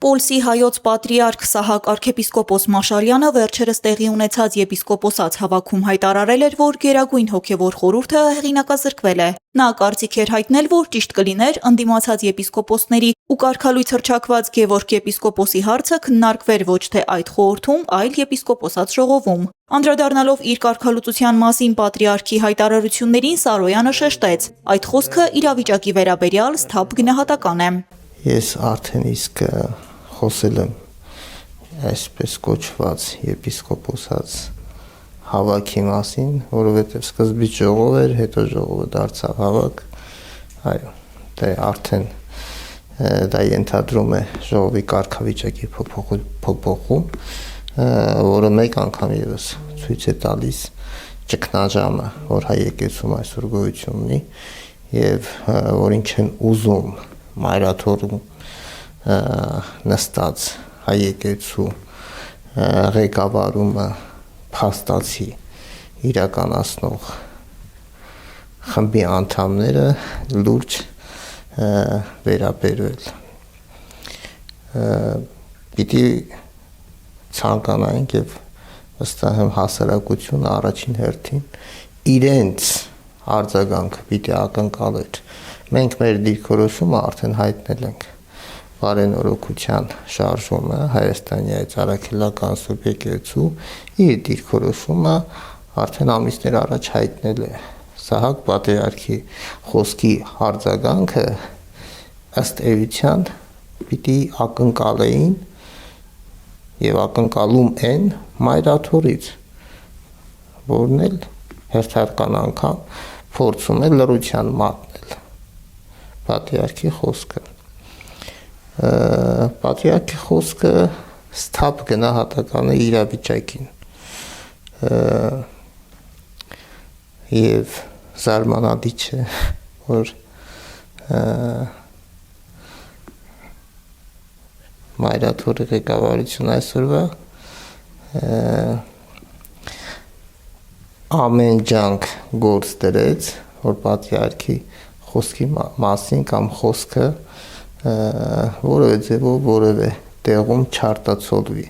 Պոլսի հայոց պատրիարք Սահակ arczepiskopos Մաշարյանը վերջերս տեղի ունեցած եպիսկոպոսած հավաքում հայտարարել էր, որ Գերագույն հոգևոր խորհուրդը հեղինակազրկվել է։ Նա կարծիք էր հայտնել, որ ճիշտ կլիներ ընդդիմացած եպիսկոպոսների ու կարգալույց հռչակված Գևորգ եպիսկոպոսի հարցը քննարկվեր ոչ թե այդ խորհրդում, այլ եպիսկոպոսած ժողովում։ Անդրադառնալով իր կարգալուծության մասին պատրիարքի հայտարարություններին Սարոյանը շեշտեց. այդ խոսքը իրավիճակի վերաբերյալ սթափ գնահատական է։ Ես արդեն իսկ խոսել եմ այսպես կոչված եպիսկոպոսած հավաքի մասին, որովհետև սկզբից ժողով էր, հետո ժողովը դարձավ հավաք։ Այո, դա արդեն դա ենթադրում է ժողովի կարգավիճակի փոփոխում, որը մեկ անգամ եւս ցույց է տալիս ճգնաժամը, որ հայ եկեղեցում այսօր գոյություն ունի եւ որին չեն ուզում մայրաթորում նստած հայ եկեղեցու ղեկավարումը փաստացի իրականացնող խմբի անդամները լուրջ վերաբերվել։ Պիտի ցանկանայինք եւ վստահ եմ հասարակությունը առաջին հերթին իրենց արձագանքը պիտի ակնկալեր։ Մենք մեր դիրքորոշումը արդեն հայտնել ենք բարենորոգության շարժումը Հայաստանի այդ առաքելական սուբյեկտու իր դիրքորոշումը արդեն ամիսներ առաջ հայտնել է։ Սահակ պատրիարքի խոսքի արձագանքը ըստ էության պիտի ակնկալեին եւ ակնկալում են մայրաթորից, որն էլ հերթական անգամ փորձում է լռության մատնել պատրիարքի խոսքը։ Պատրիարքի խոսքը սթափ գնահատական է իրավիճակին եւ զարմանալի չէ, որ մայրաթորի ղեկավարությունը այսօրվա ամեն ջանք գործ դրեց, որ պատրիարքի խոսքի մասին կամ խոսքը որևէ ձևով որևէ տեղում չարտացոլվի։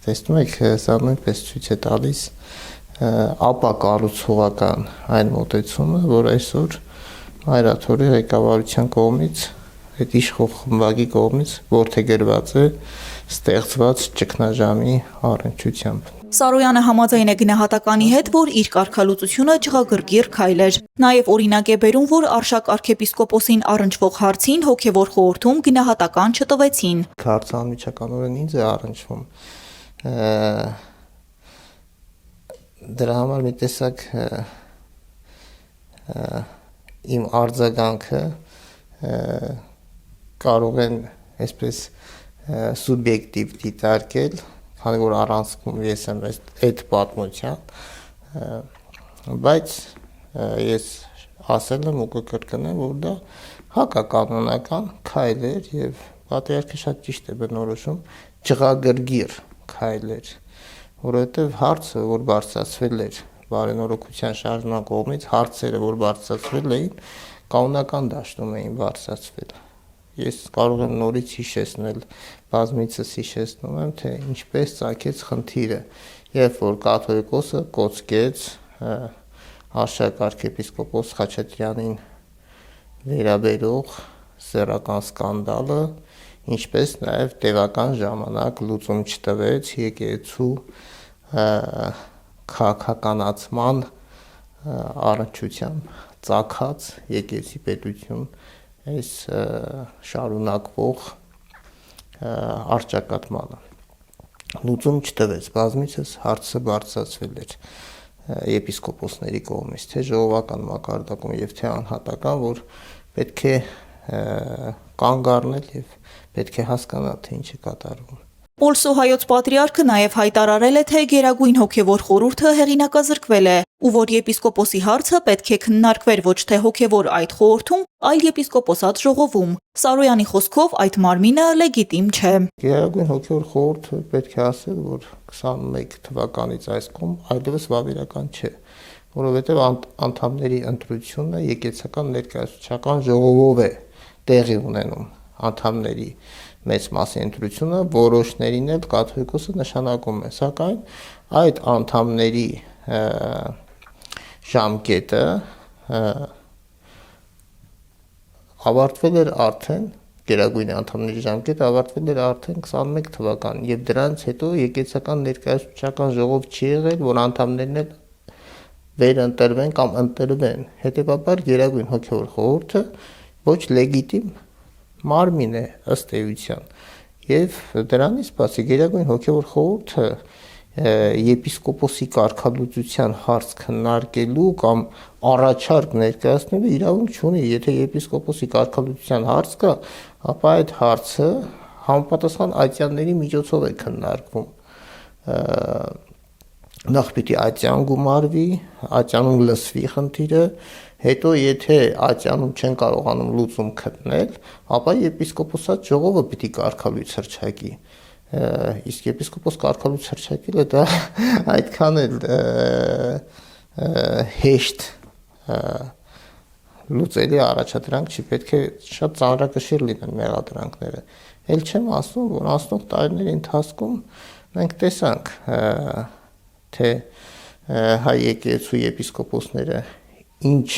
Տեսնում եք, սա նույնպես ցույց է տալիս ապակառուցողական այն մոտեցումը, որ այսօր մայրաթորի ղեկավարության կողմից, այդ իշխող խմբակի կողմից որդեգրված է ստեղծված ճգնաժամի առնչությամբ։ Սարոյանը համաձայն է գնահատականի հետ, որ իր կարգալուծությունը ջղագրգիռ քայլ էր։ Նաև օրինակ է բերում, որ Արշակ arczepiskopos-ին առնչվող հարցին հոգևոր խորհրդում գնահատական չտվեցին։ Հարցը անմիջականորեն ինձ է առնչվում։ Դրա համար մի տեսակ իմ արձագանքը կարող են այսպես սուբյեկտիվ դիտարկել, քանի որ առանցքում ես եմ այդ պատմության, բայց ես ասել եմ ու կկրկնեմ, որ դա հակականոնական քայլ էր եւ պատրիարքը շատ ճիշտ է բնորոշում ջղագրգիռ քայլ էր, որովհետեւ հարցը, որ բարձրացվել էր բարենորոգության շարժման կողմից, հարցերը, որ բարձրացվել էին, կանոնական դաշտում էին բարձրացվել։ Ես կարող եմ նորից հիշեցնել, բազմիցս հիշեցնում եմ, թե ինչպես ծագեց խնդիրը, երբ որ կաթոլիկոսը կոծկեց Արշակ arczepiskopos Խաչատրյանին վերաբերող սեռական սկանդալը, ինչպես նաև տևական ժամանակ լուծում չտվեց եկեղեցու քաղաքականացման առնչությամբ ծագած եկեղեցի պետություն այս շարունակվող առճակատմանը լուծում չտվեց, բազմիցս հարցը բարձրացվել էր եպիսկոպոսների կողմից, թե ժողովական մակարդակում եւ թե անհատական, որ պետք է կանգ առնել եւ պետք է հասկանալ, թե ինչ է կատարվում։ Պոլսու հայոց պատրիարքը նաև հայտարարել է, թե Գերագույն հոգևոր խորհուրդը հեղինակազրկվել է, ու որ եպիսկոպոսի հարցը պետք է քննարկվեր ոչ թե հոգևոր այդ խորհրդում, այլ եպիսկոպոսած ժողովում։ Սարոյանի խոսքով այդ մարմինը լեգիտիմ չէ։ Գերագույն հոգևոր խորհուրդը պետք է ասել, որ 21 թվականից այս կողմ այլևս վավերական չէ, որովհետև անդամների ընտրությունը եկեղեցական ներկայացուցչական ժողովով է տեղի ունենում անդամների մեծ մասի ընտրությունը որոշներին էլ կաթողիկոսը նշանակում է, սակայն այդ անդամների ժամկետը ավարտվել էր արդեն գերագույն անդամների ժամկետը ավարտվել էր արդեն 21 թվականին եւ դրանից հետո եկեղեցական ներկայացուցչական ժողով չի եղել, որ անդամներն էլ վերընտրվեն կամ ընտրվեն։ Հետևաբար գերագույն հոգևոր խորհուրդը ոչ լեգիտիմ մարմին է ըստ էության։ Եվ դրանից բացի գերագույն հոգևոր խորհուրդը եպիսկոպոսի կարգալուծության հարց քննարկելու կամ առաջարկ ներկայացնելու իրավունք չունի։ Եթե եպիսկոպոսի կարգալուծության հարց կա, ապա այդ հարցը համապատասխան ատյանների միջոցով է քննարկվում։ Նախ պիտի ատյան գումարվի, ատյանում լսվի խնդիրը, հետո եթե ատյանում չեն կարողանում լուծում գտնել, ապա եպիսկոպոսատ ժողովը պիտի կարգալույց հռչակի։ Իսկ եպիսկոպոս կարգալույց հռչակելը դա այդքան էլ հեշտ լուծելի առաջադրանք չի, պետք է շատ ծանրակշիռ լինեն մեղադրանքները։ Էլ չեմ ասում, որ անցնող տարիների ընթացքում մենք տեսանք, թե հայ եկեղեցու եպիսկոպոսները ինչ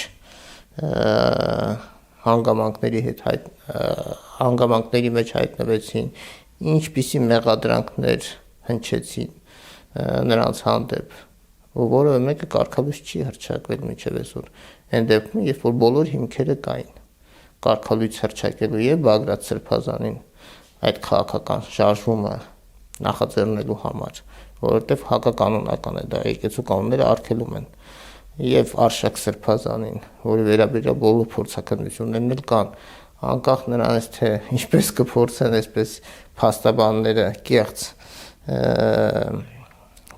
հանգամանքների մեջ հայտնվեցին, ինչպիսի մեղադրանքներ հնչեցին նրանց հանդեպ, որևէ մեկը կարգալույց չի հռչակվել մինչև այսօր։ Այն դեպքում, երբ որ բոլոր հիմքերը կային կարգալույց հռչակելու եւ Բագրատ Սրբազանին այդ քաղաքական շարժումը նախաձեռնելու համար, որովհետեւ հակականոնական է դա, եկեղեցու կանոնները արգելում են, եւ Արշակ Սրբազանին, որի վերաբերյալ բոլոր փորձաքննություններն էլ կան, անկախ նրանից թե ինչպես կփորձեն այսպես փաստաբանները կեղծ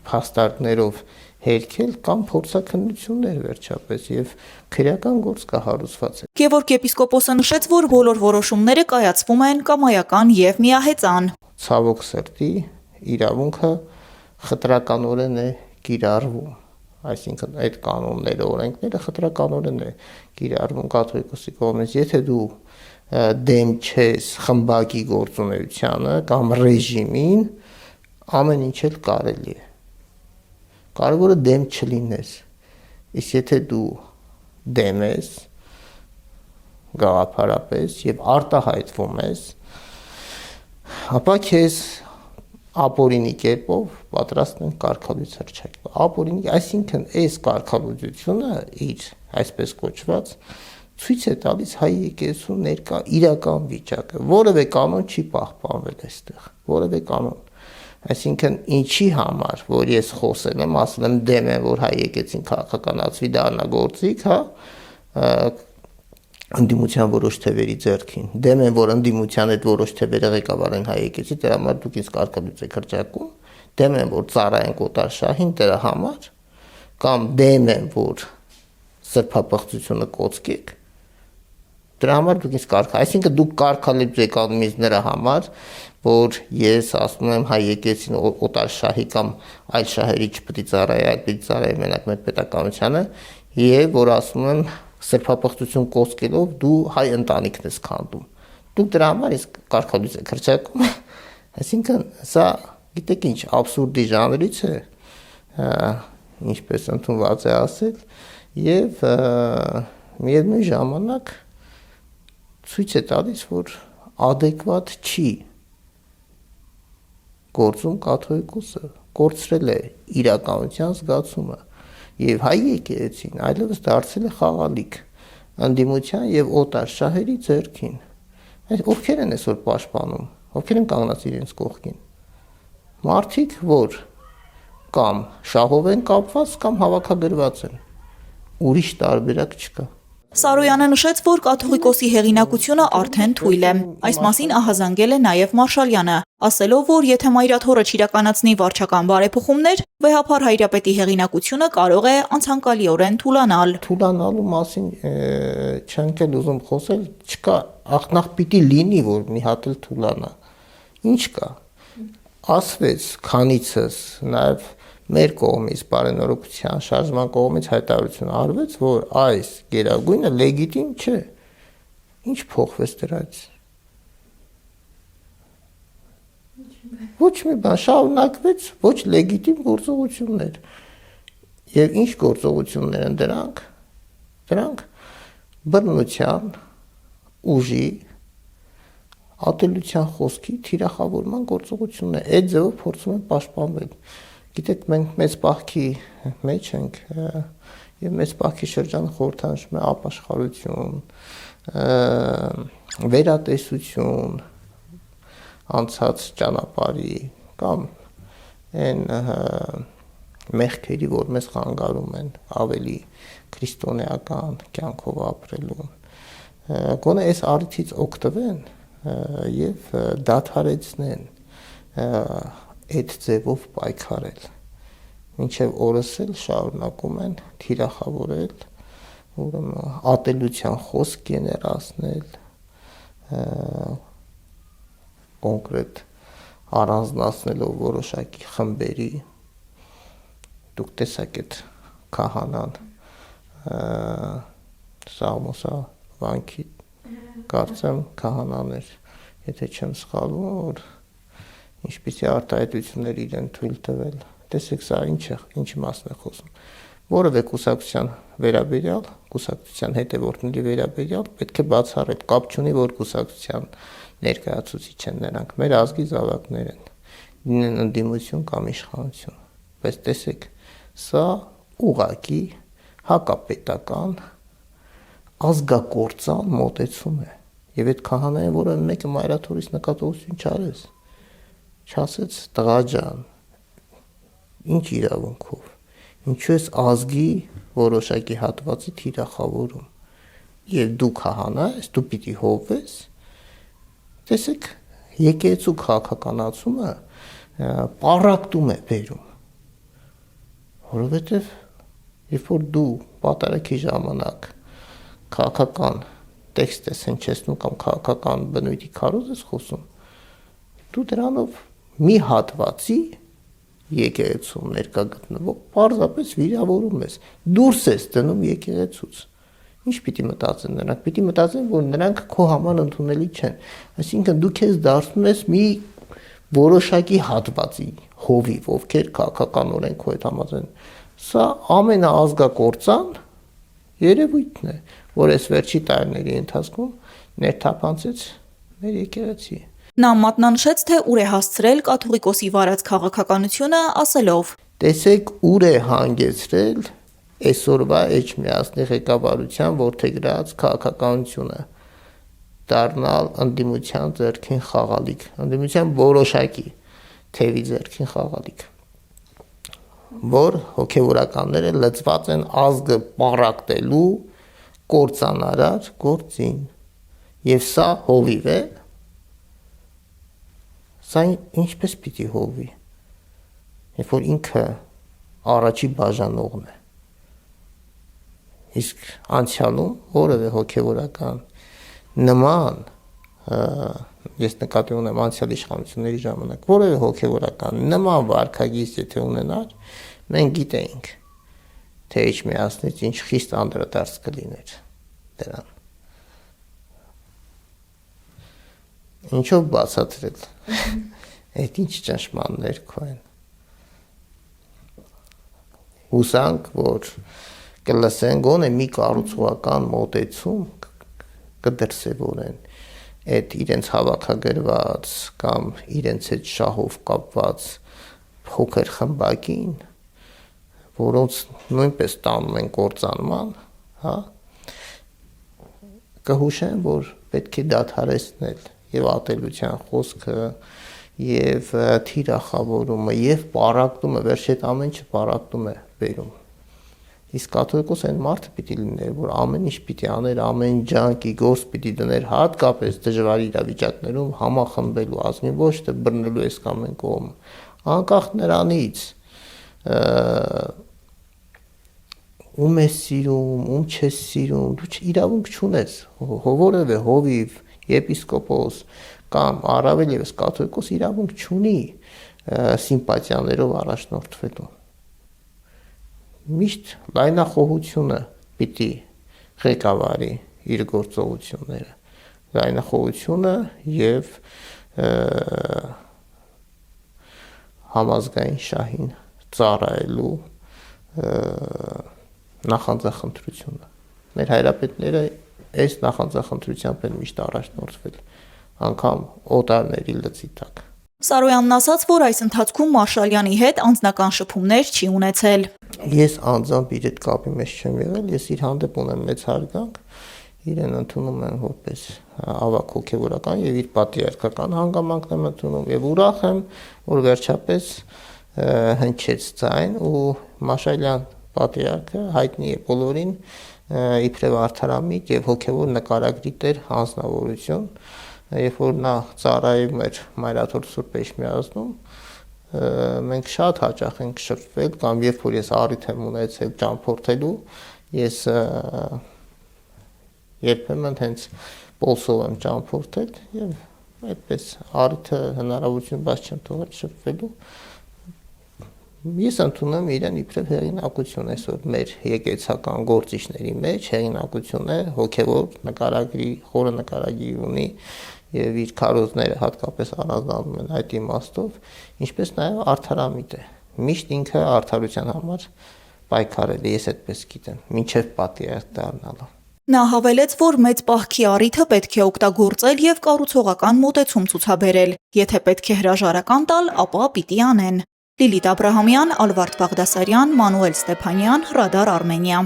փաստարկներով հերքել կամ փորձաքննություններ վերջապես եւ քրեական գործ կա հարուցված է։ Գևորգ եպիսկոպոսը նշեց, որ բոլոր որոշումները կայացվում են կամայական եւ միահեծան։ Ցավոք սրտի իրավունքը խտրականորեն է կիրառվում, այսինքն այդ կանոնները, օրենքները խտրականորեն է կիրառվում կաթողիկոսի կողմից։ Եթե դու դեմ չես խմբակի գործունեությանը կամ ռեժիմին, ամեն ինչ էլ կարելի է։ Կարևորը դեմ չլինես։ Իսկ եթե դու դեմ ես գաղափարապես եւ արտահայտվում ես, ապա քեզ ապօրինի կերպով պատրաստ են կարգալույց հռչակել։ Ապօրինի, այսինքն այս կարգալուծությունը իր այսպես կոչված ցույց է տալիս հայ եկեղեցու ներկա իրական վիճակը, որևէ կանոն չի պահպանվել այստեղ, որևէ կանոն։ Այսինքն ինչի համար, որ ես խոսել եմ, ասել եմ դեմ եմ, որ հայ եկեղեցին քաղաքականացվի, դառնա գործիք, հա, ընդդիմության որոշ թևերի ձեռքին։ Դեմ եմ, որ ընդդիմության այդ որոշ թևերը ղեկավարեն հայ եկեղեցի, դրա համար դուք ինձ կարգալույց եք հռչակում։ Դեմ եմ, որ ծառայեն Կոտար շահին դրա համար, կամ դեմ եմ, որ սրբապղծությունը կոծկեք։ Դրա համար դուք ինձ այսինքն դուք կարգալույց եք անում ինձ նրա համար, որ ես ասում եմ հայ եկեղեցին Կոտար շահի կամ այլ շահերի չպետք է ծառայի, այլ պիտի ծառայի մենակ մեր պետականությանը, եւ որ ասում եմ սրբապղծություն կոծկելով դու հայ ընտանիքն ես քանդում։ Դուք դրա համար իսկ կարգալույց եք հռչակում։ Այսինքն սա գիտեք ինչ աբսուրդի ժանրից է, ինչպես ընդունված է ասել, եւ միևնույն ժամանակ ցույց է տալիս, որ adekvat չի գործում կաթողիկոսը, կորցրել է իրականության զգացումը եւ հայ եկեղեցին այլևս դարձել է խաղալիք ընդդիմության եւ օտար շահերի ձեռքին։ Այս ովքեր են այսօր պաշտպանում, ովքեր են կանգնած իրենց կողքին։ Մարդիկ, որ կամ շահով են կապված կամ հավաքագրված են։ Ուրիշ տարբերակ չկա։ Սարոյանը նշեց, որ կաթողիկոսի հեղինակությունը արդեն թույլ է։ Այս մասին ահազանգել է նաև Մարշալյանը, ասելով, որ եթե մայրաթորը չիրականացնի վարչական բարեփոխումներ, վեհափար հայրապետի հեղինակությունը կարող է անցանկալիորեն թուլանալ։ Թուլանալու մասին չենք էլ ուզում խոսել, չկա, նախ պիտի լինի, որ մի հատ էլ թուլանա։ Ինչ կա։ Ասվեց քանիցս նաև մեր կողմից բարենորոգության շարժման կողմից հայտարարություն արվեց, որ այս գերագույնը լեգիտիմ չէ։ Ինչ փոխվեց դրանից։ Ոչ մի բան շարունակվեց, ոչ լեգիտիմ գործողություններ։ Եվ ինչ գործողություններ են դրանք։ Դրանք բռնության, ուժի, ատելության խոսքի թիրախավորման գործողությունն է։ Այդ ձևով փորձում են պաշտպանվել։ Գիտեք, մենք մեծ պահքի մեջ ենք եւ մեծ պահքի շրջանը խորհրդանշում է ապաշխարություն, վերատեսություն, անցած ճանապարհի կամ այն մեղքերի, որ մեզ խանգարում են ավելի քրիստոնեական կյանքով ապրելու։ Գոնե այս առիթից օգտվեն եւ դադարեցնեն այդ ձևով պայքարել։ Մինչև օրս էլ շարունակում են թիրախավորել, ուրեմն ատելության խոսք գեներացնել, կոնկրետ առանձնացնելով որոշակի խմբերի։ Դուք տեսաք այդ քահանան Սամոսա վանքի կարծեմ քահանան էր, եթե չեմ սխալվում, որ ինչպիսի արտահայտություններ իրեն թույլ տվել։ Տեսեք, սա ինչի մասն է խոսում։ Որևէ կուսակցության վերաբերյալ, կուսակցության հետևորդների վերաբերյալ պետք է բացառել, կապ չունի, որ կուսակցության ներկայացուցիչ են նրանք, մեր ազգի զավակներ են, լինեն ընդդիմություն կամ իշխանություն։ Բայց տեսեք, սա ուղղակի հակապետական ազգակործան մոտեցում է։ Եվ այդ քահանային, որը մեկը մայրաթորից նկատողություն չարեց, չասեց տղա ջան, ինչ իրավունքով, ինչու ես ազգի որոշակի հատվածի թիրախավորում, եւ դու քահանա ես, դու պիտի հովվես։ Տեսեք, եկեղեցու քաղաքականացումը պառակտում է բերում, որովհետեւ երբ որ դու պատարագի ժամանակ քաղաքական տեքստ ես հնչեցնում կամ քաղաքական բնույթի քարոզ ես խոսում, դու դրանով մի հատվածի եկեղեցում ներկա գտնվող պարզապես վիրավորում ես, դուրս ես դնում եկեղեցուց։ Ինչ պիտի մտածեն նրանք։ Պիտի մտածեն, որ նրանք քո համար ընդունելի չեն։ Այսինքն դու քեզ դարձնում ես մի որոշակի հատվածի հովիվ, ովքեր քաղաքական օրենքով հետ համաձայն։ Սա ամենաազգակործան երևույթն է, որ այս վերջի տարիների ընթացքում ներթափանցեց մեր եկեղեցի։ Նա մատնանշեց, թե ուր է հասցրել կաթողիկոսի վարած քաղաքականությունը, ասելով. Տեսեք, ուր է հանգեցրել այսօրվա Էջմիածնի ղեկավարության որդեգրած քաղաքականությունը դառնալ ընդդիմության ձեռքին խաղալիք, ընդդիմության որոշակի թևի ձեռքին խաղալիք, որ հոգևորականները լծված են ազգը պառակտելու կործանարար գործին, եւ սա հովիվ է։ Սա ինչպես պիտի հովվի, երբ որ ինքը առաջի բաժանողն է։ Իսկ անցյալում որևէ հոգևորական նման, ես նկատի ունեմ անցյալ իշխանությունների ժամանակ, որևէ հոգևորական նման վարքագիծ եթե ունենար, մենք գիտեինք, թե Էջմիածնից ինչ խիստ անդրադարձ կլիներ դրան։ Ինչով բացատրել։ Այդ ինչ ճնշմաններ քո են։ Հուսանք, որ կլսեն գոնե մի կառուցողական մոտեցում կդրսևորեն այդ իրենց հավաքագրված կամ իրենց այդ շահով կապված փոքր խմբակին, որոնց նույնպես տանում են կործանման, հա, կհուշեն, որ պետք է դադարեցնել եւ ատելության խոսքը եւ թիրախավորումը եւ պառակտումը, վերջ այդ ամեն ինչը պառակտում է բերում։ Իսկ կաթողիկոս այն մարդը պիտի լիներ, որ ամեն ինչ պիտի աներ, ամեն ջանքի գործ պիտի դներ, հատկապես դժվար իրավիճակներում համախմբելու ազգին, ոչ թե բռնելու այս կամ այն կողմը։ Անկախ նրանից ում ես սիրում, ում չես սիրում, դու իրավունք չունես, որևէ հովիվ, եպիսկոպոս կամ առավել ևս կաթողիկոս իրավունք չունի սիմպաթիաներով առաջնորդվելու։ Միշտ լայնախոհությունը պիտի ղեկավարի իր գործողությունները, լայնախոհությունը եւ համազգային շահին ծառայելու նախանձախնդրությունը։ Մեր հայրապետները այս նախանձախնդրությամբ են միշտ առաջնորդվել, անգամ օտարների լծի տակ։ Սարոյանն ասաց, որ այս ընթացքում Մարշալյանի հետ անձնական շփումներ չի ունեցել։ Ես անձամբ իր հետ կապի մեջ չեմ եղել, ես իր հանդեպ ունեմ մեծ հարգանք, իրեն ընդունում եմ որպես ավագ հոգևորական եւ իր պատրիարքական հանգամանքն եմ ընդունում եւ ուրախ եմ, որ վերջապես հնչեց ձայն ու Մաշալյան պատրիարքը հայտնի է բոլորին իբրև արդարամիտ եւ հոգևոր նկարագրի տեր անձնավորություն, երբ որ նա ծառայում էր Մայրաթոր Սուրբ Էջմիածնում, մենք շատ հաճախ ենք շփվել կամ երբ որ ես առիթ եմ ունեցել ճամփորդելու, ես երբեմն հենց պոլսով եմ ճամփորդել եւ այդպես առիթը հնարավորություն բաց չեմ թողել շփվելու։ Ես ընդունում իրեն իբրև հեղինակություն այսօր մեր եկեղեցական գործիչների մեջ հեղինակություն է հոգևոր նկարագրի, խորը նկարագրի ունի եւ իր քարոզները հատկապես առանձնանում են այդ իմաստով, ինչպես նաեւ արդարամիտ է։ Միշտ ինքը արդարության համար պայքարել է, ես այդպես գիտեմ, մինչեւ պատիարք դառնալը։ Նա հավելեց, որ մեծ պահքի առիթը պետք է օգտագործել եւ կառուցողական մոտեցում ցուցաբերել։ Եթե պետք է հրաժարական տալ, ապա պիտի անեն։ Լիլիթ Աբրահամյան, Ալվարդ Բաղդասարյան, Մանուել Ստեփանյան, Ռադար Արմենիա։